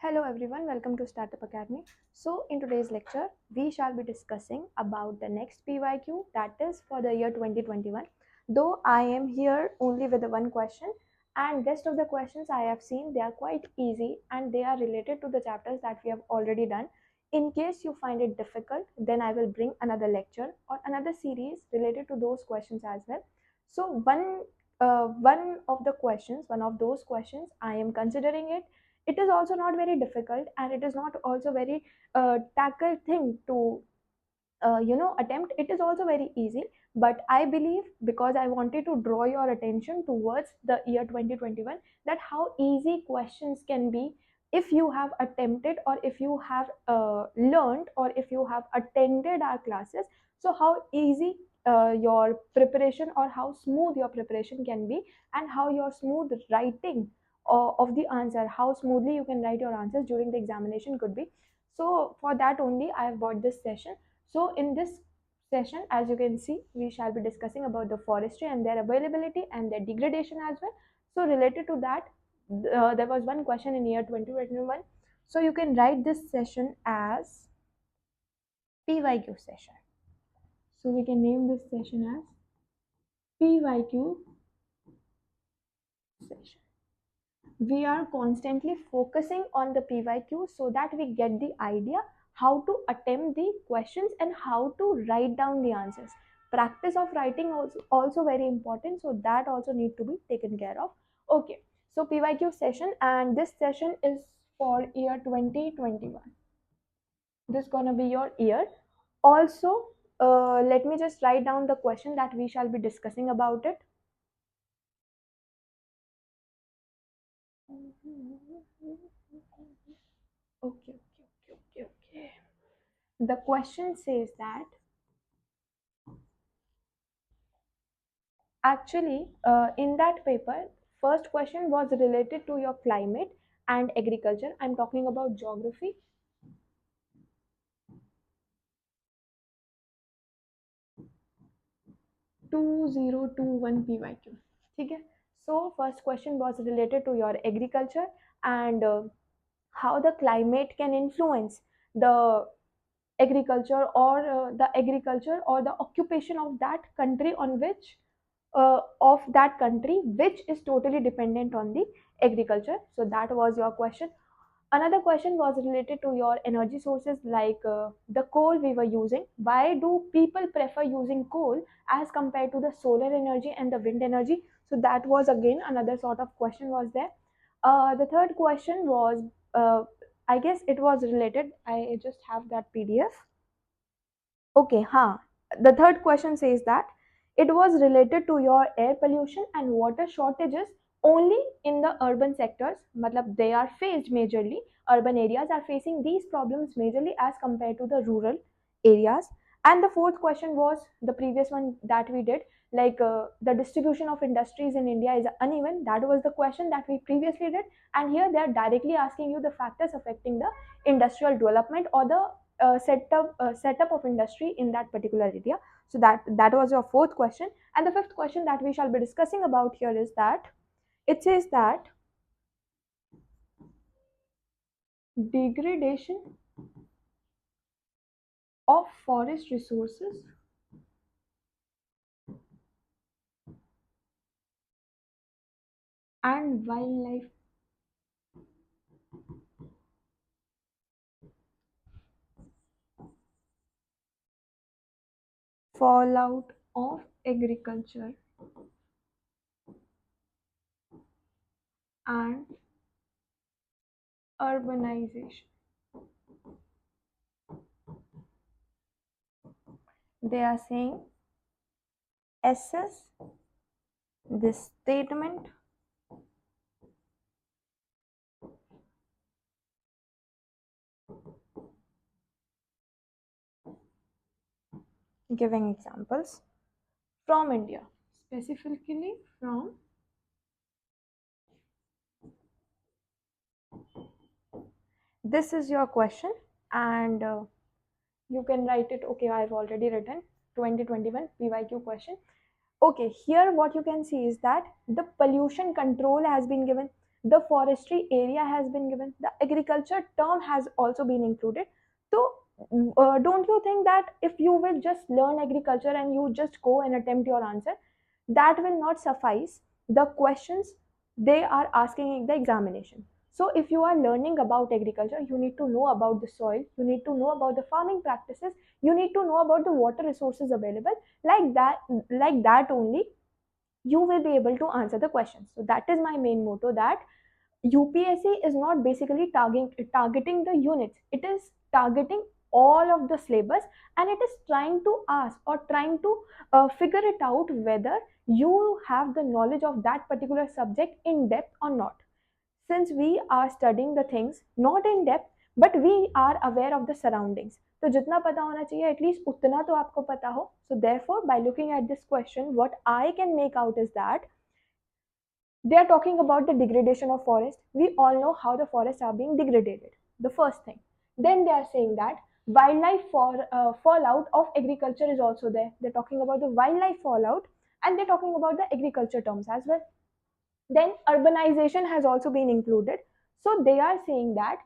Hello everyone, welcome to Startup Academy. So in today's lecture, we shall be discussing about the next PYQ, that is for the year 2021. Though I am here only with the one question, and rest of the questions I have seen, they are quite easy and they are related to the chapters that we have already done. In case you find it difficult, then I will bring another lecture or another series related to those questions as well. So one of those questions I am considering it. It is also not very difficult and it is not also very tackle thing to attempt. It is also very easy, but I believe, because I wanted to draw your attention towards the year 2021, that how easy questions can be if you have attempted, or if you have learned, or if you have attended our classes. So how easy your preparation, or how smooth your preparation can be, and how your smooth writing of the answer, how smoothly you can write your answers during the examination could be. So for that only I have bought this session. So in this session, as you can see, we shall be discussing about the forestry and their availability and their degradation as well. So related to that, there was one question in year 2021. So you can write this session as PYQ session. So we can name this session as PYQ session. We are constantly focusing on the PYQ so that we get the idea how to attempt the questions and how to write down the answers. Practice of writing also very important, so that also need to be taken care of. Okay, so PYQ session, and this session is for year 2021. This is gonna be your year. Also, let me just write down the question that we shall be discussing about it. Okay, okay, okay, okay. The question says that actually, in that paper, first question was related to your climate and agriculture. I'm talking about geography. 2021 PYQ. Okay. So first question was related to your agriculture, and how the climate can influence the agriculture or the occupation of that country, on which of that country which is totally dependent on the agriculture. So that was your question. Another question was related to your energy sources, like the coal we were using. Why do people prefer using coal as compared to the solar energy and the wind energy? So that was again another sort of question was there. The third question was, I guess it was related. I just have that PDF. Okay, huh. The third question says that it was related to your air pollution and water shortages only in the urban sectors. Matlab, they are faced majorly. Urban areas are facing these problems majorly as compared to the rural areas. And the fourth question was the previous one that we did, like the distribution of industries in India is uneven. That was the question that we previously did. And here they are directly asking you the factors affecting the industrial development or the setup of industry in that particular area. So that was your fourth question. And the fifth question that we shall be discussing about here is that it says that degradation of forest resources and wildlife fallout of agriculture and urbanization. They are saying assess this statement giving examples from India, specifically from this is your question. And you can write it. Okay, I've already written 2021 PYQ question. Okay, here what you can see is that the pollution control has been given. the forestry area has been given, the agriculture term has also been included. So don't you think that if you will just learn agriculture and you just go and attempt your answer, that will not suffice the questions they are asking in the examination? So if you are learning about agriculture, you need to know about the soil, you need to know about the farming practices, you need to know about the water resources available. Like that only you will be able to answer the questions. So that is my main motto, that UPSC is not basically targeting the units, it is targeting all of the syllabus, and it is trying to ask or trying to figure it out whether you have the knowledge of that particular subject in depth or not. Since we are studying the things not in depth, but we are aware of the surroundings, तो जितना पता होना चाहिए at least उतना तो आपको पता हो. So therefore, by looking at this question, what I can make out is that they are talking about the degradation of forest. We all know how the forests are being degraded. The first thing. Then they are saying that fallout of agriculture is also there. They're talking about the wildlife fallout, and they're talking about the agriculture terms as well. Then urbanization has also been included. So they are saying that,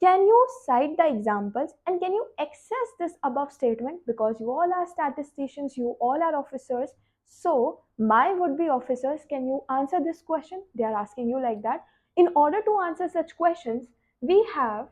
can you cite the examples and can you access this above statement, because you all are statisticians, you all are officers. So my would be officers, can you answer this question? They are asking you like that. In order to answer such questions, we have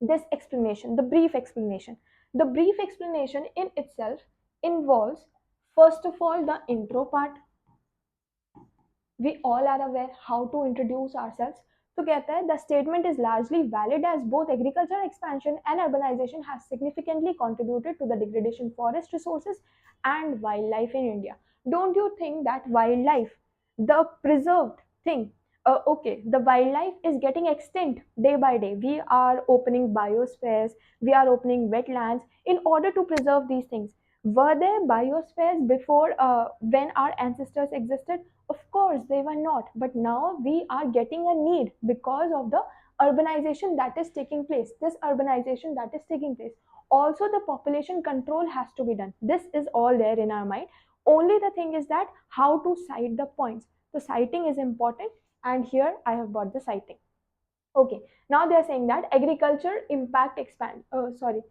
this explanation, the brief explanation. The brief explanation in itself involves, first of all, the intro part. We all are aware how to introduce ourselves. तो कहता है, the statement is largely valid as both agricultural expansion and urbanization have significantly contributed to the degradation forest resources and wildlife in India. Don't you think that wildlife, the preserved thing, okay, the wildlife is getting extinct day by day. We are opening biospheres, we are opening wetlands in order to preserve these things. Were there biospheres before, when our ancestors existed? Of course, they were not. But now we are getting a need because of the urbanization that is taking place. This urbanization that is taking place. Also, the population control has to be done. This is all there in our mind. Only the thing is that how to cite the points. So, citing is important, and here I have got the citing. Okay, now they are saying that agriculture impact expand. Sorry,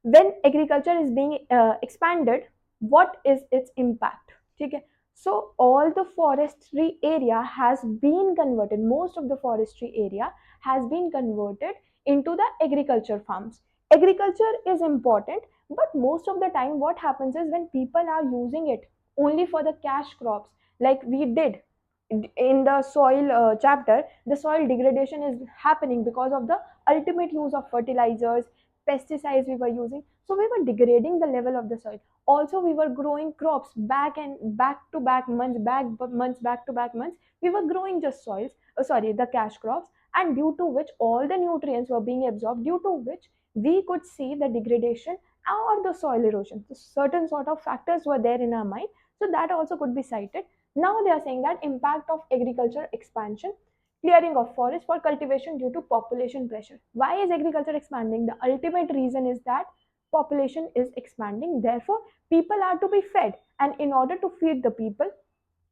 when agriculture is being expanded, what is its impact? Okay, so all the forestry area has been converted. Most of the forestry area has been converted into the agriculture farms. Agriculture is important, but most of the time, what happens is when people are using it only for the cash crops, like we did in the soil chapter, the soil degradation is happening because of the ultimate use of fertilizers, pesticides we were using. So we were degrading the level of the soil. Also, we were growing crops back to back months, back to back months. We were growing just the cash crops, and due to which all the nutrients were being absorbed, due to which we could see the degradation or the soil erosion. So certain sort of factors were there in our mind. So that also could be cited. Now they are saying that impact of agriculture expansion, clearing of forest for cultivation due to population pressure. Why is agriculture expanding? The ultimate reason is that population is expanding. Therefore, people are to be fed, and in order to feed the people,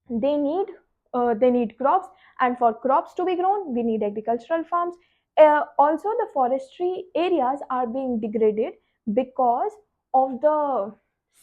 they need crops, and for crops to be grown, we need agricultural farms. Also, the forestry areas are being degraded because of the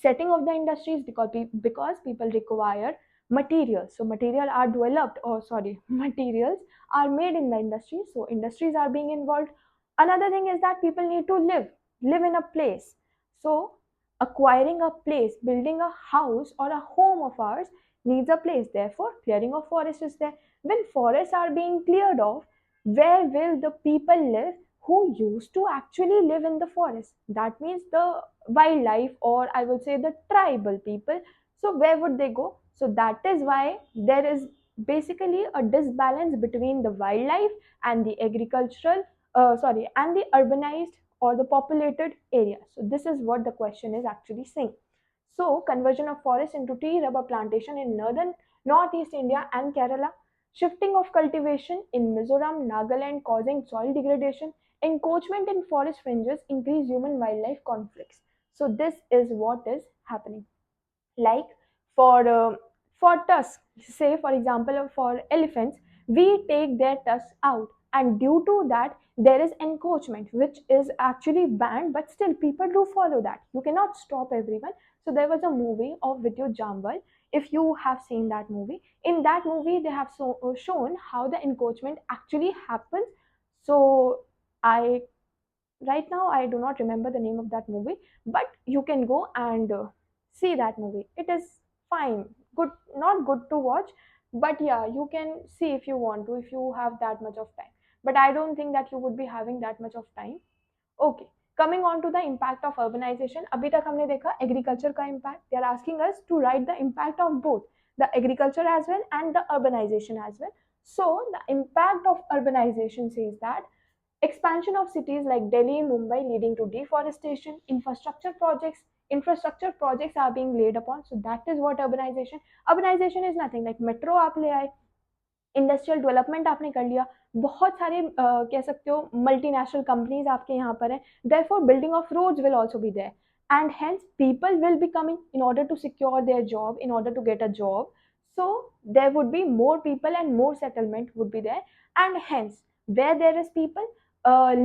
setting of the industries, because people require materials. So material are developed, or sorry, materials are made in the industry, so industries are being involved. Another thing is that people need to live in a place. So acquiring a place, building a house or a home of ours needs a place. Therefore, clearing of forest is there. When forests are being cleared off, where will the people live who used to actually live in the forest? That means the wildlife, or I will say the tribal people. So where would they go? So that is why there is basically a disbalance between the wildlife and the and the urbanized or the populated areas. So this is what the question is actually saying. So, conversion of forest into tea rubber plantation in northern northeast India and Kerala, shifting of cultivation in Mizoram, Nagaland causing soil degradation, encroachment in forest fringes, increase human wildlife conflicts. So, this is what is happening. Like for for tusks, say for example for elephants, we take their tusks out, and due to that there is encroachment which is actually banned, but still people do follow that. You cannot stop everyone. So there was a movie of Vidya Jambal. If you have seen that movie, in that movie they have shown how the encroachment actually happens. So I right now I do not remember the name of that movie, but you can go and see that movie. It is fine, good, not good to watch, but yeah, you can see if you want to, if you have that much of time. But I don't think that you would be having that much of time. Okay, coming on to the impact of urbanization. अभी तक हमने देखा agriculture का impact. They are asking us to write the impact of both the agriculture as well and the urbanization as well. So the impact of urbanization says that expansion of cities like Delhi, Mumbai, leading to deforestation, infrastructure projects are being laid upon. So that is what urbanization. Urbanization is nothing like metro आप ले आए, industrial development आपने कर लिया, बहुत सारे कह सकते हो मल्टीनेशनल कंपनीज आपके यहाँ पर है, therefore building of roads will also be there, and hence people will be coming in order to secure their job, in order to get a job. So there would be more people and more settlement would be there, and hence where there is people,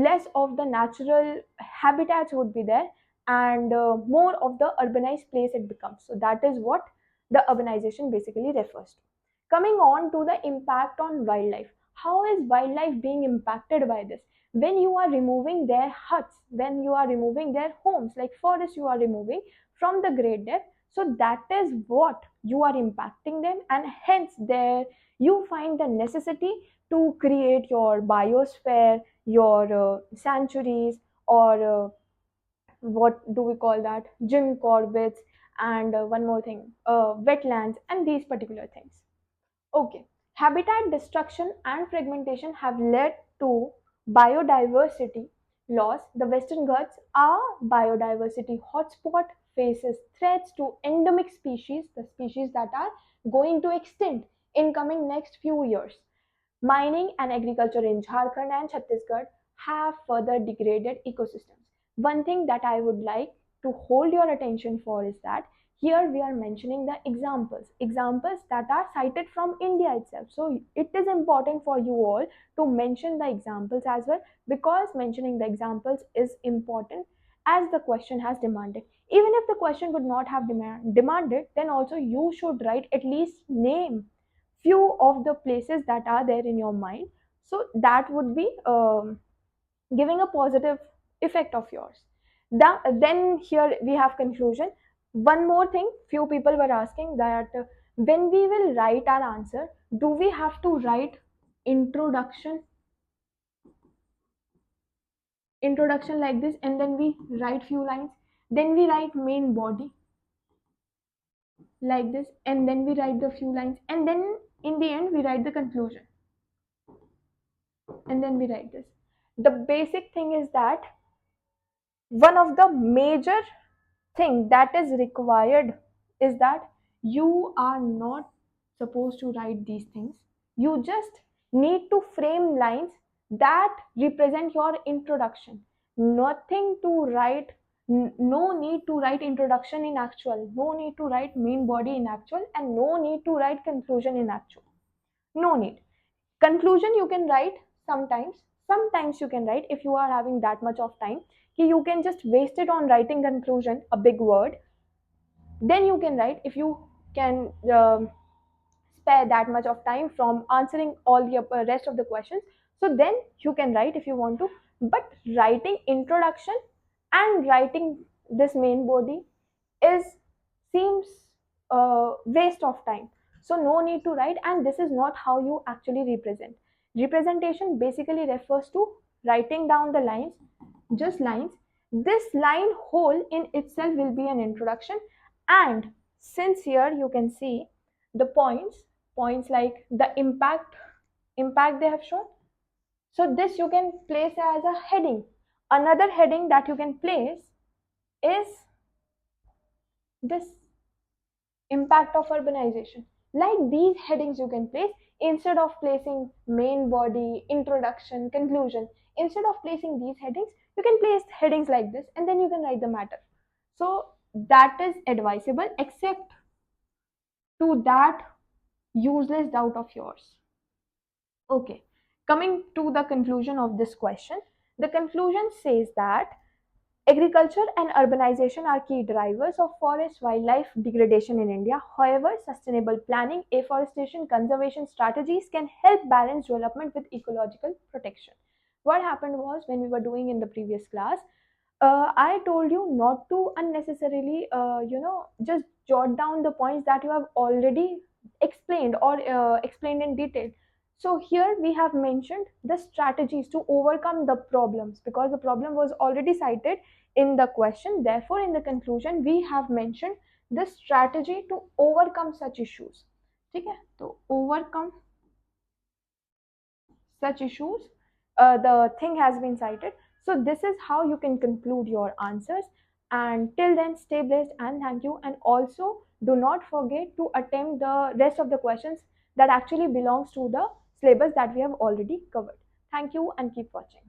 less of the natural habitats would be there, and more of the urbanized place it becomes. So that is what the urbanization basically refers to. Coming on to the impact on wildlife. How is wildlife being impacted by this? When you are removing their huts, when you are removing their homes, like forests you are removing from the great depth, so that is what you are impacting them, and hence there you find the necessity to create your biosphere, your sanctuaries, or what do we call that? Jim Corbett's, and one more thing, wetlands, and these particular things. Okay, habitat destruction and fragmentation have led to biodiversity loss. The Western Ghats are biodiversity hotspot, faces threats to endemic species, the species that are going to extinct in coming next few years. Mining and agriculture in Jharkhand and Chhattisgarh have further degraded ecosystems. One thing that I would like to hold your attention for is that here we are mentioning the examples that are cited from India itself. So it is important for you all to mention the examples as well, because mentioning the examples is important as the question has demanded. Even if the question would not have demanded, then also you should write at least name few of the places that are there in your mind. So that would be giving a positive effect of yours. Then here we have conclusion. One more thing, few people were asking that when we will write our answer, do we have to write introduction, introduction like this, and then we write few lines, then we write main body like this, and then we write the few lines, and then in the end we write the conclusion, and then we write this. The basic thing is that one of the major thing that is required is that you are not supposed to write these things. You just need to frame lines that represent your introduction. Nothing to write, no need to write introduction in actual, no need to write main body in actual, and no need to write conclusion in actual. No need. Conclusion you can write sometimes you can write if you are having that much of time, you can just waste it on writing conclusion, a big word. Then you can write if you can spare that much of time from answering all the rest of the questions, so then you can write if you want to. But writing introduction and writing this main body is seems waste of time. So no need to write, and this is not how you actually represent. Representation basically refers to writing down the lines, just lines. This line whole in itself will be an introduction, and since here you can see the points like the impact they have shown, so this you can place as a heading. Another heading that you can place is this, impact of urbanization. Like these headings you can place instead of placing main body, introduction, conclusion. Instead of placing these headings, you can place headings like this, and then you can write the matter. So that is advisable, except to that useless doubt of yours. Okay, coming to the conclusion of this question, the conclusion says that agriculture and urbanization are key drivers of forest wildlife degradation in India. However, sustainable planning, afforestation, conservation strategies can help balance development with ecological protection. What happened was, when we were doing in the previous class, I told you not to unnecessarily, just jot down the points that you have already explained or explained in detail. So here we have mentioned the strategies to overcome the problems, because the problem was already cited in the question. Therefore, in the conclusion, we have mentioned the strategy to overcome such issues. ठीक है, तो overcome such issues, the thing has been cited. So this is how you can conclude your answers. And till then, stay blessed and thank you. And also, do not forget to attempt the rest of the questions that actually belongs to the syllabus that we have already covered. Thank you and keep watching.